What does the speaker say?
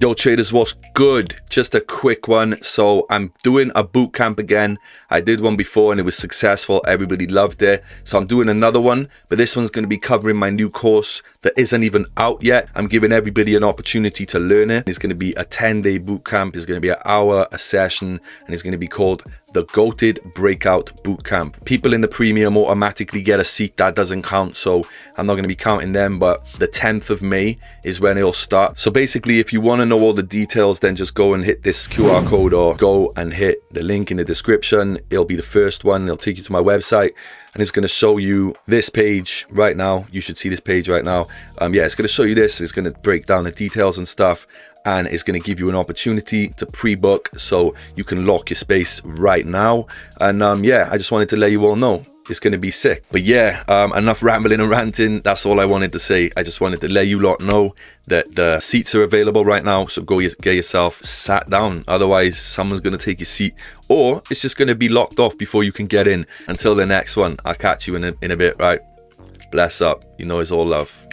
Yo traders, what's good? Just a quick one. So I'm doing a boot camp again. I did one before and it was successful. Everybody loved it. So I'm doing another one, but this one's going to be covering my new course that isn't even out yet. I'm giving everybody an opportunity to learn it. It's going to be a 10-day boot camp. It's going to be an hour, a session, and it's going to be called the Goated Breakout Bootcamp. People in the premium automatically get a seat. That doesn't count, so I'm not going to be counting them, but the 10th of May is when it'll start. So basically, if you want to know all the details, then just go and hit this QR code or go and hit the link in the description. It'll be the first one. It'll take you to my website and it's going to show you this page right now. You should see this page right now. Yeah, it's going to show you this. It's going to break down the details and stuff, and it's going to give you an opportunity to pre-book so you can lock your space right now. And yeah, I just wanted to let you all know it's going to be sick. But yeah, enough rambling and ranting. That's all I wanted to say. I just wanted to let you lot know that the seats are available right now, so go get yourself sat down. Otherwise someone's going to take your seat, or it's just going to be locked off before you can get in. Until the next one, I'll catch you in a bit, right? Bless up. You know it's all love.